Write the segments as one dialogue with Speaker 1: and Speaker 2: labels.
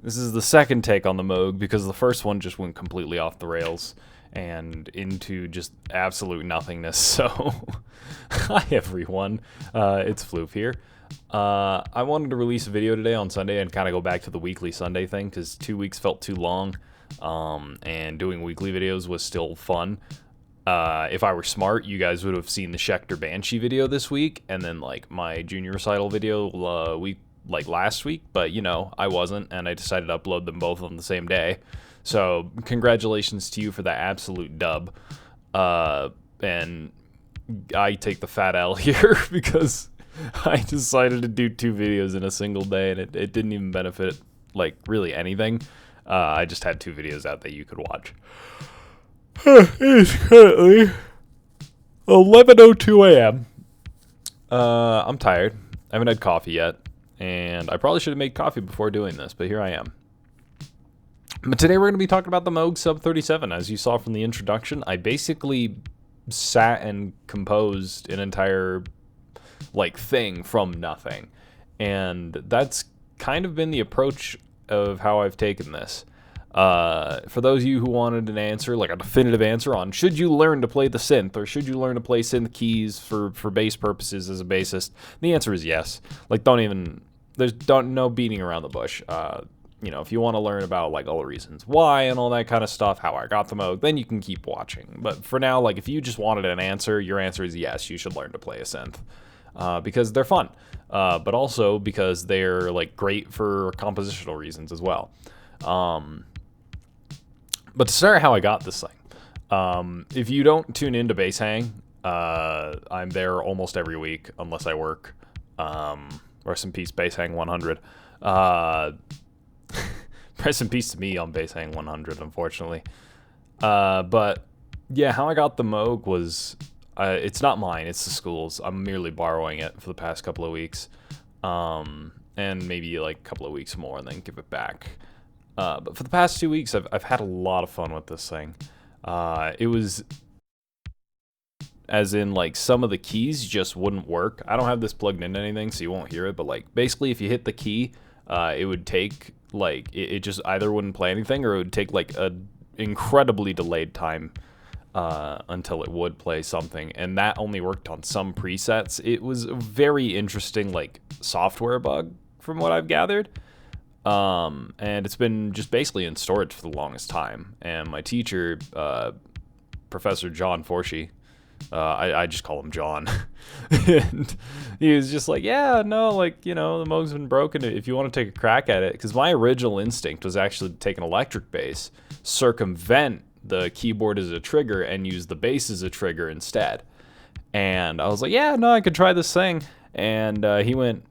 Speaker 1: This is the second take on the Moog because the first one just went completely off the rails and into just absolute nothingness. So, hi everyone, it's Floof here. I wanted to release a video today on Sunday and kind of go back to the weekly Sunday thing because 2 weeks felt too long, and doing weekly videos was still fun. If I were smart, you guys would have seen the Schecter Banshee video this week, and then like my junior recital video last week, but you know, I wasn't, and I decided to upload them both on the same day. So congratulations to you for that absolute dub. And I take the fat L here because I decided to do 2 videos in a single day, and it didn't even benefit like really anything. I just had 2 videos out that you could watch. It is currently 11:02 a.m. I'm tired. I haven't had coffee yet, and I probably should have made coffee before doing this, but here I am. But today we're going to be talking about the Moog Sub 37. As you saw from the introduction, I basically sat and composed an entire thing from nothing, and that's kind of been the approach of how I've taken this. For those of you who wanted an answer, like a definitive answer on should you learn to play the synth or should you learn to play synth keys for bass purposes as a bassist, the answer is yes. Like, no beating around the bush. You know, if you want to learn about like all the reasons why and all that kind of stuff, how I got the Moog, then you can keep watching. But for now, like if you just wanted an answer, your answer is yes, you should learn to play a synth. Because they're fun, but also because they're like great for compositional reasons as well. But to start how I got this thing, if you don't tune into Bass Hang, I'm there almost every week unless I work. Rest in peace, Bass Hang 100. Rest in peace to me on Bass Hang 100, unfortunately. But yeah, how I got the Moog was, it's not mine, it's the school's. I'm merely borrowing it for the past couple of weeks. And maybe like a couple of weeks more and then give it back. But for the past 2 weeks, I've had a lot of fun with this thing. It was, as in like some of the keys just wouldn't work. I don't have this plugged into anything, so you won't hear it. But like basically, if you hit the key, it would take like it just either wouldn't play anything or it would take like a incredibly delayed time until it would play something. And that only worked on some presets. It was a very interesting like software bug from what I've gathered. And it's been just basically in storage for the longest time. And my teacher, Professor John Forshey, I just call him John, and he was just like, yeah, no, like, you know, the Moog's been broken if you want to take a crack at it. Because my original instinct was actually to take an electric bass, circumvent the keyboard as a trigger, and use the bass as a trigger instead. And I was like, yeah, no, I could try this thing. And he went,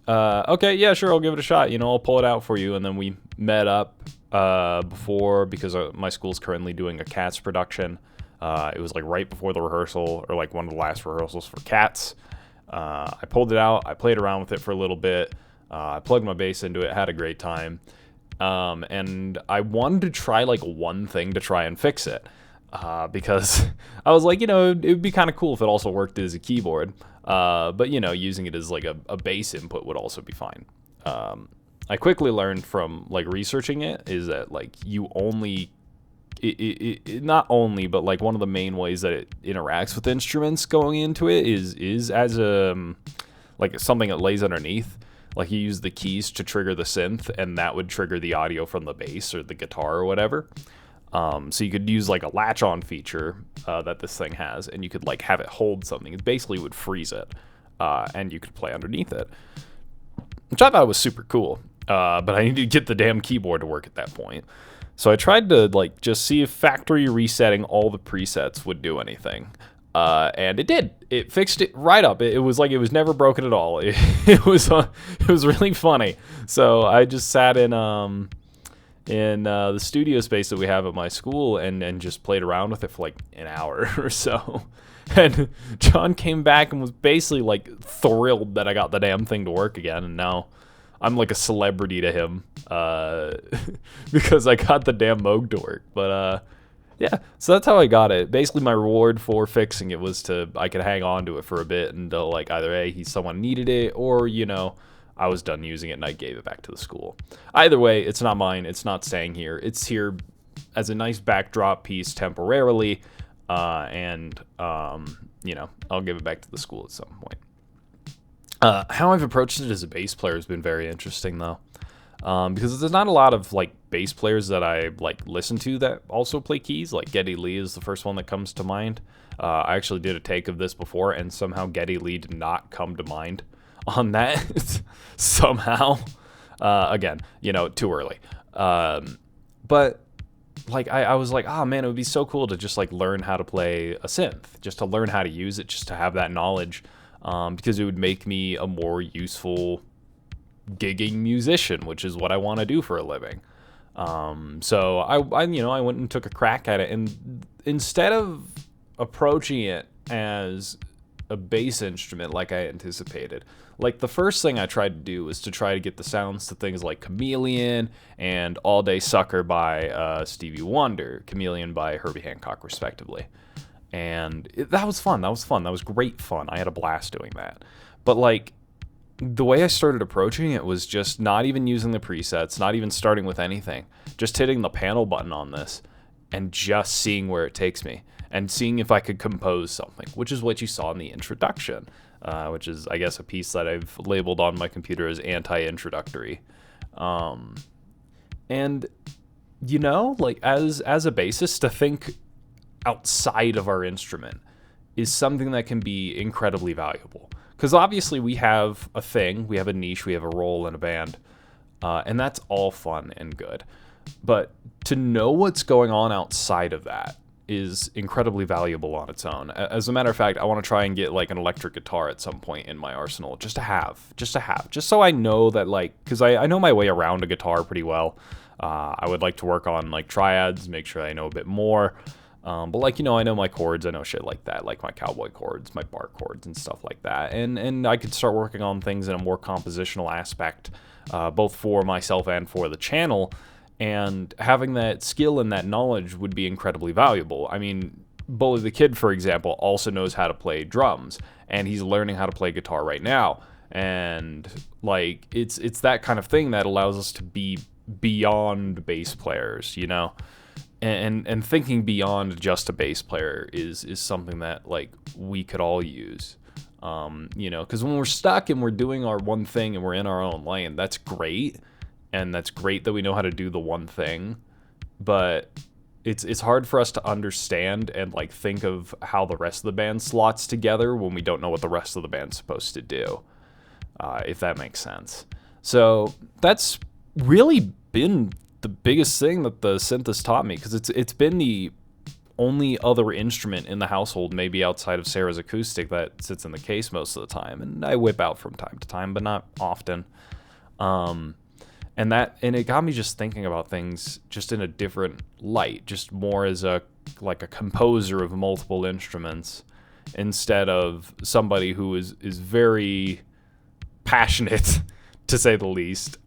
Speaker 1: okay, yeah, sure, I'll give it a shot. You know, I'll pull it out for you. And then we met up before, because my school's currently doing a Cats production. It was like right before the rehearsal, or like one of the last rehearsals for Cats. I pulled it out. I played around with it for a little bit. I plugged my bass into it, had a great time. And I wanted to try like one thing to try and fix it. Because I was like, you know, it would be kind of cool if it also worked as a keyboard. But, you know, using it as like a bass input would also be fine. I quickly learned from like researching it is that like you only, not only, but like one of the main ways that it interacts with instruments going into it is as like something that lays underneath. Like you use the keys to trigger the synth, and that would trigger the audio from the bass or the guitar or whatever. So you could use like a latch-on feature that this thing has, and you could like have it hold something. It basically would freeze it, and you could play underneath it, which I thought was super cool. But I needed to get the damn keyboard to work at that point. So I tried to like just see if factory resetting all the presets would do anything. And it did. It fixed it right up. It was like it was never broken at all. It was really funny. So I just sat in the studio space that we have at my school and just played around with it for like an hour or so. And John came back and was basically like thrilled that I got the damn thing to work again. And now I'm like a celebrity to him because I got the damn Moog to work. But yeah, so that's how I got it. Basically, my reward for fixing it was I could hang on to it for a bit until like either someone needed it, or you know, I was done using it and I gave it back to the school. Either way, it's not mine. It's not staying here. It's here as a nice backdrop piece temporarily, and I'll give it back to the school at some point. How I've approached it as a bass player has been very interesting, though, because there's not a lot of like bass players that I like listen to that also play keys. Like Geddy Lee is the first one that comes to mind. I actually did a take of this before, and somehow Geddy Lee did not come to mind on that somehow. Again, too early. But like I was like, oh man, it would be so cool to just like learn how to play a synth, just to learn how to use it, just to have that knowledge, because it would make me a more useful gigging musician, which is what I want to do for a living. So I went and took a crack at it, and instead of approaching it as a bass instrument like I anticipated, like the first thing I tried to do was to try to get the sounds to things like Chameleon and All Day Sucker by Stevie Wonder, Chameleon by Herbie Hancock respectively. And that was fun. That was great fun. I had a blast doing that. But like the way I started approaching it was just not even using the presets, not even starting with anything, just hitting the panel button on this and just seeing where it takes me and seeing if I could compose something, which is what you saw in the introduction, which is, I guess, a piece that I've labeled on my computer as anti-introductory. And, like as a bassist, to think outside of our instrument is something that can be incredibly valuable. Because obviously we have a thing, we have a niche, we have a role in a band, and that's all fun and good. But to know what's going on outside of that is incredibly valuable on its own. As a matter of fact, I want to try and get like an electric guitar at some point in my arsenal, just so I know that, like, because I know my way around a guitar pretty well. I would like to work on like triads, make sure I know a bit more. But like, I know my chords, I know shit like that, like my cowboy chords, my bar chords and stuff like that. And I could start working on things in a more compositional aspect, both for myself and for the channel. And having that skill and that knowledge would be incredibly valuable. I mean, Bully the Kid, for example, also knows how to play drums, and he's learning how to play guitar right now. And like, it's that kind of thing that allows us to be beyond bass players, And thinking beyond just a bass player is something that like we could all use, because when we're stuck and we're doing our one thing and we're in our own lane, that's great, and that's great that we know how to do the one thing, but it's hard for us to understand and like think of how the rest of the band slots together when we don't know what the rest of the band's supposed to do, if that makes sense. So that's really been the biggest thing that the synth has taught me, because it's been the only other instrument in the household, maybe outside of Sarah's acoustic, that sits in the case most of the time, and I whip out from time to time, but not often. And it got me just thinking about things just in a different light, just more as a composer of multiple instruments, instead of somebody who is very passionate, to say the least,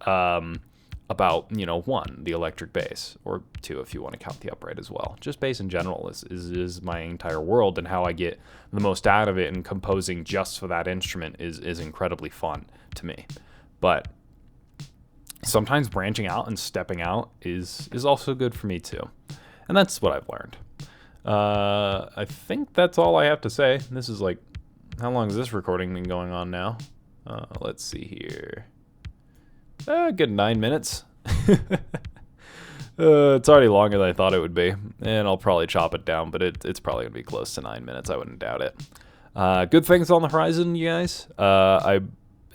Speaker 1: about, one, the electric bass, or two, if you want to count the upright as well. Just bass in general is my entire world, and how I get the most out of it, and composing just for that instrument is incredibly fun to me. But sometimes branching out and stepping out is also good for me too. And that's what I've learned. I think that's all I have to say. This is like, how long has this recording been going on now? Let's see here. Good 9 minutes. It's already longer than I thought it would be, and I'll probably chop it down, but it's probably gonna be close to 9 minutes. I wouldn't doubt it. Good things on the horizon, you guys. I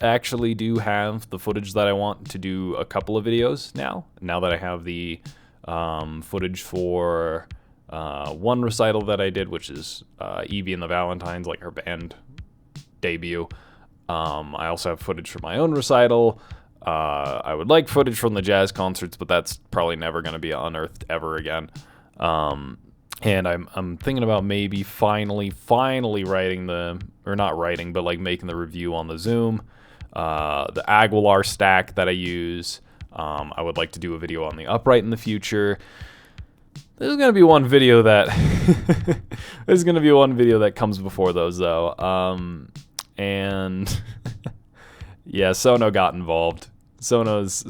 Speaker 1: actually do have the footage that I want to do a couple of videos now that I have the footage for one recital that I did, which is Evie and the Valentines, like her band debut. I also have footage for my own recital. I would like footage from the jazz concerts, but that's probably never going to be unearthed ever again. And I'm thinking about maybe finally writing but like making the review on the Zoom. The Aguilar stack that I use. I would like to do a video on the upright in the future. There's gonna be one video that comes before those though. And Yeah, Sono got involved. Sono's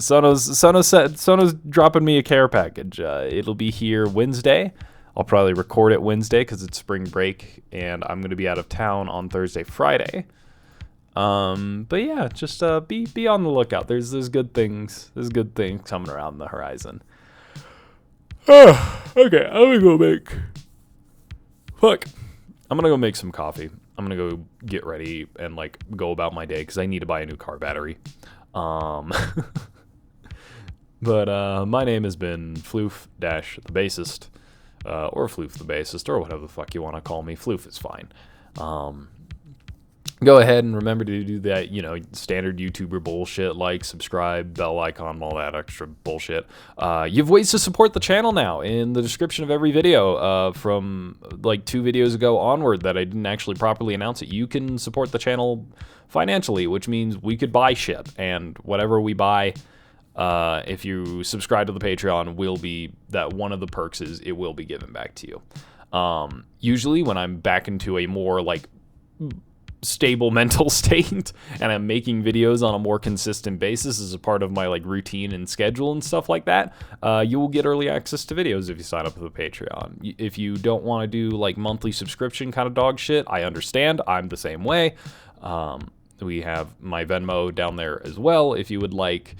Speaker 1: dropping me a care package. It'll be here Wednesday. I'll probably record it Wednesday because it's spring break, and I'm gonna be out of town on Thursday, Friday. But yeah, just be on the lookout. There's good things. There's good things coming around the horizon. Okay, I'm gonna go make. Fuck. I'm gonna go make some coffee. I'm gonna go get ready and like go about my day because I need to buy a new car battery. But my name has been Floof the Bassist, or Floof the Bassist, or whatever the fuck you want to call me. Floof is fine. Go ahead and remember to do that, standard YouTuber bullshit, like, subscribe, bell icon, all that extra bullshit. You have ways to support the channel now in the description of every video. From like 2 videos ago onward that I didn't actually properly announce it, you can support the channel financially, which means we could buy shit, and whatever we buy, if you subscribe to the Patreon, will be that one of the perks is it will be given back to you. Usually when I'm back into a more like stable mental state and I'm making videos on a more consistent basis as a part of my like routine and schedule and stuff like that, you will get early access to videos if you sign up for the Patreon. If you don't want to do like monthly subscription kind of dog shit, I understand. I'm the same way. We have my Venmo down there as well if you would like.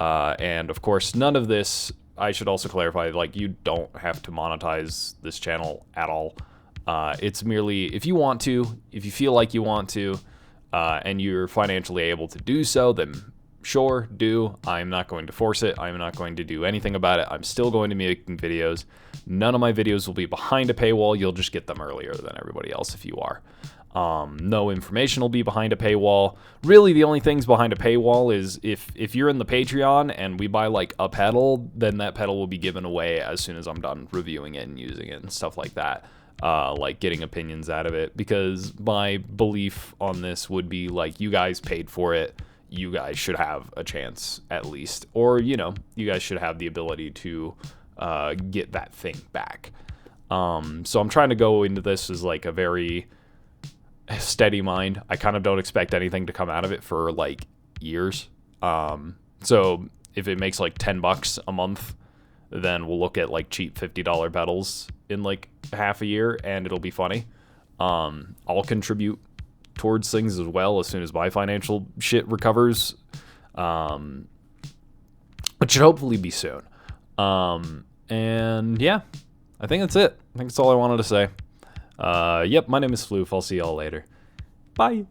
Speaker 1: And of course, none of this, I should also clarify, like, you don't have to monetize this channel at all. It's merely if you want to, if you feel like you want to, and you're financially able to do so, then sure, do. I'm not going to force it. I'm not going to do anything about it. I'm still going to be making videos. None of my videos will be behind a paywall. You'll just get them earlier than everybody else if you are. No information will be behind a paywall. Really, the only things behind a paywall is if you're in the Patreon and we buy like a pedal, then that pedal will be given away as soon as I'm done reviewing it and using it and stuff like that. Like getting opinions out of it, because my belief on this would be like, you guys paid for it, you guys should have a chance at least, or you guys should have the ability to get that thing back. So I'm trying to go into this as like a very steady mind. I kind of don't expect anything to come out of it for like years. So if it makes like $10 a month, then we'll look at like cheap $50 pedals in like half a year and it'll be funny. I'll contribute towards things as well as soon as my financial shit recovers, which should hopefully be soon. And yeah, I think that's it. I think that's all I wanted to say. Yep, my name is Floof. I'll see y'all later. Bye.